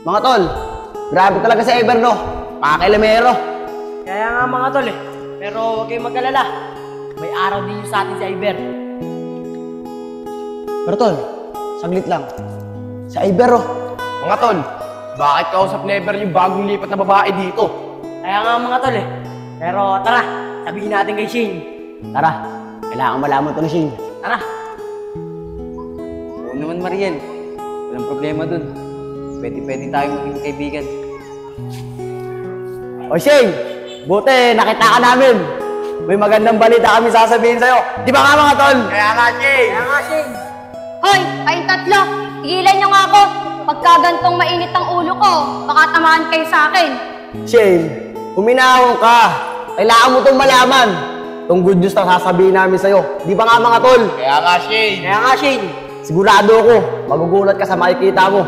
Mga tol, grabe talaga si Iber, no? Pakilamero. Kaya nga mga tol eh. Pero huwag kayong mag-alala. May araw din yung sa atin si Iber. Pero tol, saglit lang. Si Iber, oh. Mga tol, bakit kausap ni Iber yung bagong lipat na babae dito? Kaya nga mga tol eh. Pero tara, sabihin natin kay Shane. Tara, kailangan malaman to ni Shane. Tara. Oo naman, Mariel. Walang problema dun. Pwede tayo maging kaibigan. O Shane, buti nakita ka namin. May magandang balita kami sasabihin sa'yo. Di ba nga mga tol? Kaya nga, Shane! Kaya nga Shane. Hoy, kayong tatlo, tigilan nyo nga ako. Pagka gantong mainit ang ulo ko, baka tamaan kayo sa akin. Shane, huminahon ka. Kailangan mo itong malaman. Itong good news na sasabihin namin sa'yo. Di ba nga mga tol? Kaya nga, Shane! Kaya nga Shane. Sigurado ako, magugulat ka sa makikita mo.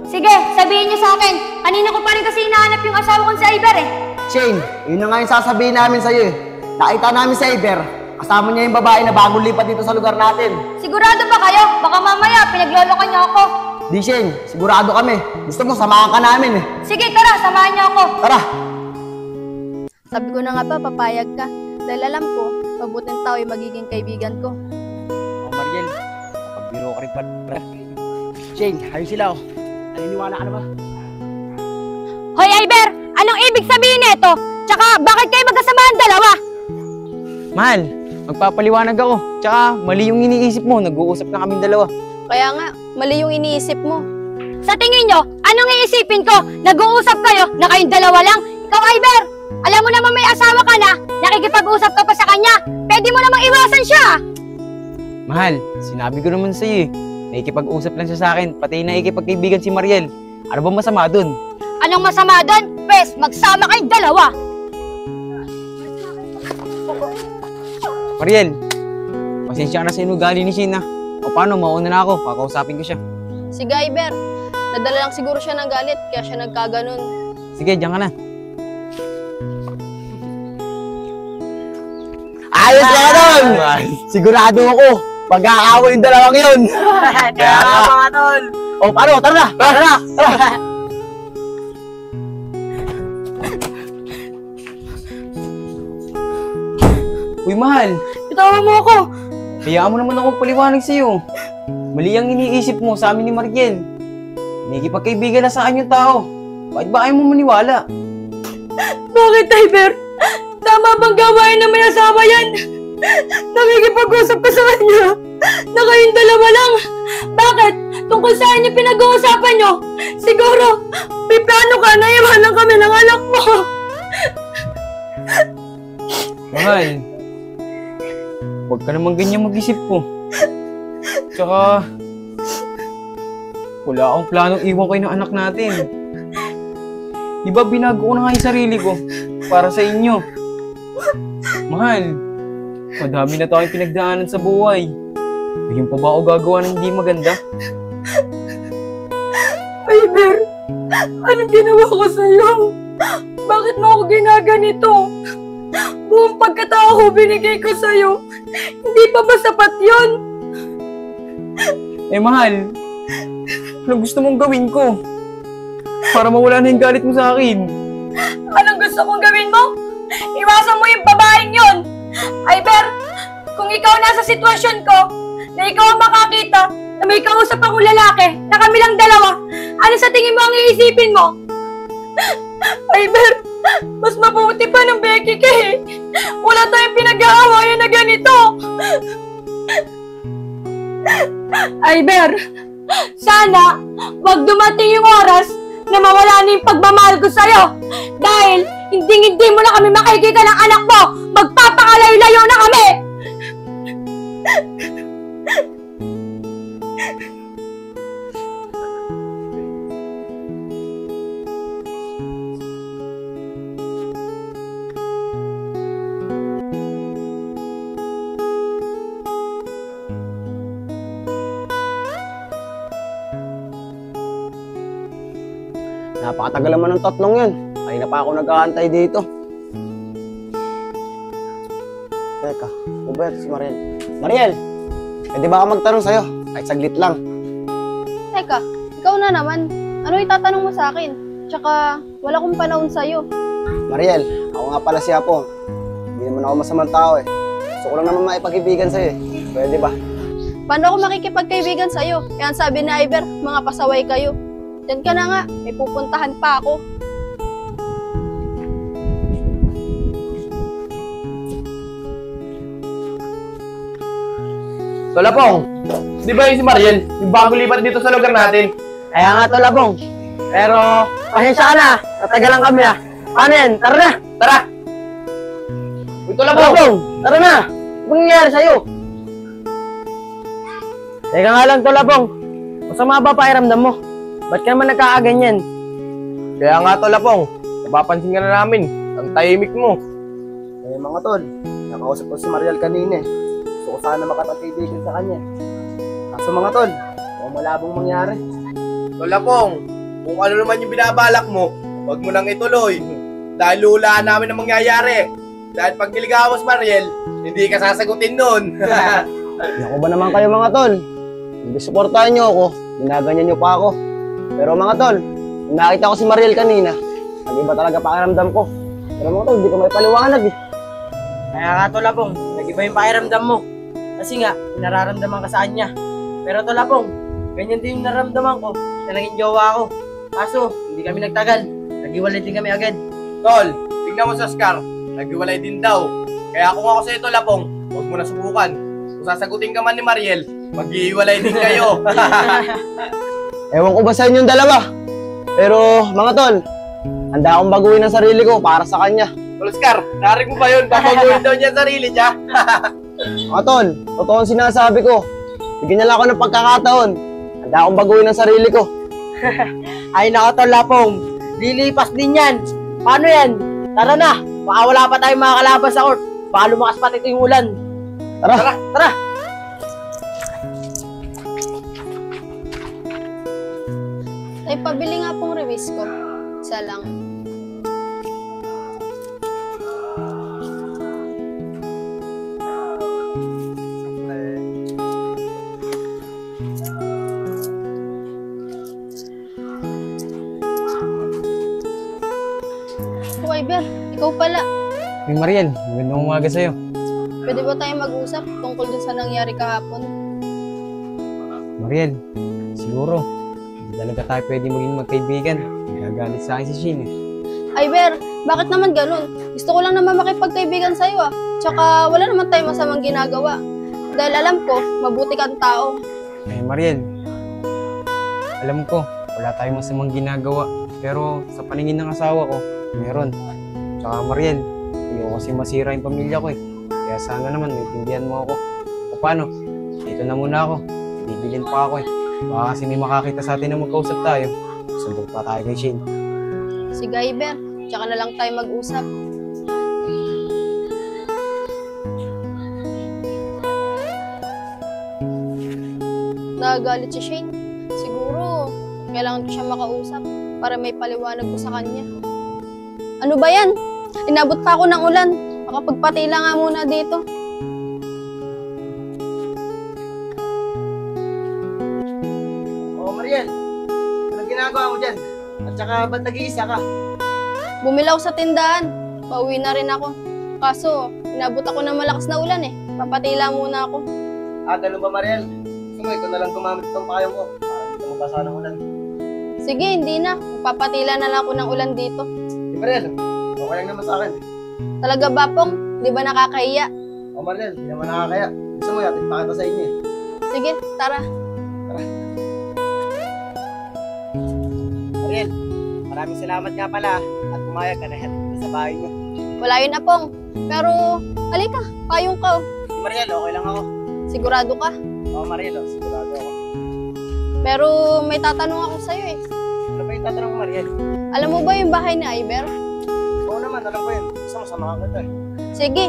Sige, sabihin nyo sa akin. Kanina ko pa rin kasi hinahanap yung asawa kong si Iber eh. Shane, yun na nga yung sasabihin namin sa'yo eh. Nakita namin si Iber, kasama niya yung babae na bagong lipat dito sa lugar natin. Sigurado ba kayo? Baka mamaya pinagloloko nyo ako. Di Shane, sigurado kami. Gusto mo, samahan ka namin eh. Sige, tara, samahan nyo ako. Tara! Sabi ko na nga ba, papayag ka. Dahil alam ko, mabuting tao ay magiging kaibigan ko. Oh, Mariel, pagbiro ka rin pa. Shane, ayun sila oh. Naniniwala ka na ba? Hoy, Iber! Anong ibig sabihin nito? Tsaka, bakit kayo magkasama ang dalawa? Mahal, magpapaliwanag ako. Tsaka, mali yung iniisip mo. Nag-uusap na kaming dalawa. Kaya nga, mali yung iniisip mo. Sa tingin nyo, anong iisipin ko? Nag-uusap kayo na kayong dalawa lang? Ikaw, Iber! Alam mo naman may asawa ka na, nakikipag-usap ka pa sa kanya. Pwede mo namang iwasan siya. Mahal, sinabi ko naman sa'yo eh. Nakikipag-usap lang siya sa akin. Pati nakikipagkaibigan si Mariel. Ano ba masama dun? Anong masama doon? Pwes, magsama kayong dalawa. Mariel, pasensya ka na sa inugali ni Shane. O paano, mauna na ako. Kakausapin ko siya. Si Iber, nadala lang siguro siya ng galit, kaya siya nagkaganon. Sige, diyan ka na. Ayos ka doon! Sigurado ako, pag-aaway yung dalawang yun. Kaya nga mga tol. O paano, tara na! Tara na! Tara! Uy, mahal. Itawa mo ako. Hayaan mo naman akong paliwanag sa'yo. Mali ang iniisip mo sa amin ni Mariel. Nakikipagkaibigan na saan yung tao. Bakit ba ayaw mo maniwala? Bakit, Iber? Tama bang gawain na may asawa yan? Nakikipag-usap ka sa kanya na kayong dalawa lang. Bakit? Tungkol saan yung pinag-uusapan nyo? Siguro, may plano ka na iwanan kami ng anak mo. Mahal. Huwag ka naman ganyan mag-isip po. Tsaka, wala akong planong iwan kayo ng anak natin. Diba binago ko na nga yung sarili ko para sa inyo. Mahal, madami na tayong pinagdaanan sa buhay. Ngayon pa ba ako gagawa ng hindi maganda? Iber, anong ginawa ko sa'yo? Bakit mo ako ginaganito? Buong pagkatao ko binigay ko sa'yo. Hindi pa ba sapat yun? Eh mahal, ano gusto mong gawin ko? Para mawala na yung galit mo sa akin. Anong gusto kong gawin mo? Iwasan mo yung babaeng yun! Iber, kung ikaw nasa sitwasyon ko, na ikaw ang makakita, na may kausap akong lalaki, na kami lang dalawa, ano sa tingin mo ang iisipin mo? Iber, mas mabuti pa ng Becky ka eh. Wala tayong pinag-aawayan na ganito. Iber, sana wag dumating yung oras na mawala na yung pagmamahal ko sa'yo. Dahil hindi mo na kami makikita ng anak mo. Magpapakalayo-layo na kami. Napakatagal naman ng tatlong yun. Kanina pa ako nag-aantay dito. Teka, Hubert, si Mariel. Mariel! Pwede ba ako magtanong sa'yo? Kahit saglit lang. Teka, ikaw na naman. Ano itatanong mo sa akin? Tsaka, wala akong panahon sa'yo. Mariel, ako nga pala si Apong. Hindi naman ako masamang tao eh. Gusto ko lang naman maipag-ibigan sa'yo eh. Pwede ba? Paano ako makikipagkaibigan sa'yo? Kaya ang sabi ni Iber, mga pasaway kayo. Diyan ka na nga, may pupuntahan pa ako. Tolapong, di ba yung si Mariel? Yung bago lipat dito sa lugar natin. Kaya nga Tolapong. Pero, pasensya ka na. Natagalan kami ah. Paano yan? Tara na! Tara! Uy, Tolapong! Tolapong! Tara na! Anong nangyari sa'yo? Teka nga lang Tolapong. Masama ba pakiramdam mo? Ba't ka naman nagkakaganyan? Kaya nga Tolapong, napapansin ka na namin. Ang tahimik mo. Eh mga tol, nakausap ko si Mariel kanina eh. Gusto ko sana makapag-ibigan sa kanya. Kaso mga tol, mukhang malabong mangyari. Tolapong, kung ano naman yung binabalak mo, huwag mo nang ituloy. Dahil lulaan namin ang mangyayari. Dahil pag niligawan mo si Mariel, hindi ka sasagutin nun. Naku ba naman kayo mga tol? Hindi suportahan niyo ako, ginaganyan niyo pa ako. Pero mga tol, nung nakita ko si Mariel kanina, nag-iba talaga pakiramdam ko. Pero mga tol, hindi ko may paliwanag eh. Kaya nga Tolapong, nag-iba yung pakiramdam mo. Kasi nga, nararamdaman ka sa kanya. Pero Tolapong, ganyan din yung naramdaman ko na naging jowa ko. Kaso, hindi kami nagtagal. Nag-iwalay din kami agad. Tol, tingnan mo sa Oscar, naghiwalay din daw. Kaya kung ako sa'yo Tolapong, huwag mo na subukan. Kung sasagutin ka man ni Mariel, maghihiwalay din kayo. Ewan ko ba sa inyong dalawa? Pero mga tol, handa akong baguhin ang sarili ko para sa kanya. Tol Oscar, narinig mo ba yun? Babaguhin daw niya ang sarili niya. Mga tol, totoo ang sinasabi ko. Bigyan niya lang ako ng pagkakataon. Handa akong baguhin ang sarili ko. Ay nako Tolapong, lilipas din yan. Paano yan? Tara na, baka wala pa tayong makakalaban sa court. Baka lumakas pati ito yung ulan. Tara! Tara! Tay, pabili nga pong rewis ko. Isa lang. Oh, Iber, ikaw pala. Hey Mariel, magandang umaga sa'yo. Pwede ba tayo mag-usap tungkol dun sa nangyari kahapon? Mariel, siguro, hindi talaga tayo pwede maging magkaibigan. Nagagalit sa akin si Shin eh. Iber, bakit naman ganun? Gusto ko lang naman makipagkaibigan sa'yo ah. Tsaka wala naman tayong masamang ginagawa. Dahil alam ko, mabuti kang tao. Eh Mariel, alam ko, wala tayong masamang ginagawa. Pero sa paningin ng asawa ko, meron. Tsaka Mariel, ayoko kasi masira yung pamilya ko eh. Kaya sana naman maintindihan mo ako. O paano? Dito na muna ako. Bibilin pa ako eh. Baka kasi may makakita sa atin na magkausap tayo. Sumbong pa tayo kay Shane. Sige, Iber. Tsaka na lang tayo mag-usap. Nagagalit si Shane. Siguro, kailangan ko siya makausap para may paliwanag ko sa kanya. Ano ba yan? Inabot pa ako ng ulan. Makapagpatila nga muna dito. Oh Mariel, anong ginagawa mo dyan? At saka ba't nag-iisa ka? Bumilaw sa tindahan. Pauwi na rin ako. Kaso, inabot ako ng malakas na ulan eh. Papatila muna ako. Ah, ganun ba Mariel? Gusto mo, ikaw na lang gumamit itong payong ko para dito mabasa ng ulan. Sige, hindi na. Papatila na lang ako ng ulan dito. Si Mariel, okay lang naman sa akin. Talaga ba, Pong? Di ba nakakahiya? Oh Mariel, hindi naman nakakaya. Gusto mo, yatin pa kita sa inyo eh. Sige, tara. Mariel, maraming salamat nga pala at pumayag ka na hatid ko sa bahay niyo. Wala yun na, Pong. Pero, halika. Payong ka. oh. Mariel, okay lang ako. Sigurado ka. Oo Mariel, sigurado ako. Pero, may tatanong ako sa'yo eh. Ano ba yung tatanong ko Mariel? Alam mo ba yung bahay ni Iber? Oo naman, alam ko yun. Gusto mo, samahan ka eh. Sige,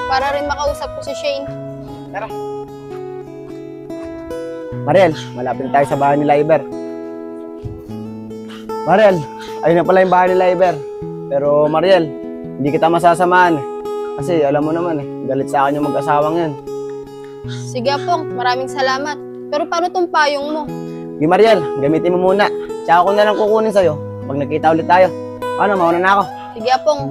para rin makausap ko si Shane. Mariel, malapit na tayo sa bahay nila Iber. Mariel, ayun na pala yung bahay nila Iber. Pero Mariel, hindi kita masasamahan eh. Kasi alam mo naman eh, galit sa akin yung mag-asawang yan. Sige, Pong. Maraming salamat. Pero paano tong payong mo? Sige Mariel, gamitin mo muna. Tsaka ko na lang kukunin sa'yo pag nagkita ulit tayo. Ano, mauna na ako. Sige, Apong.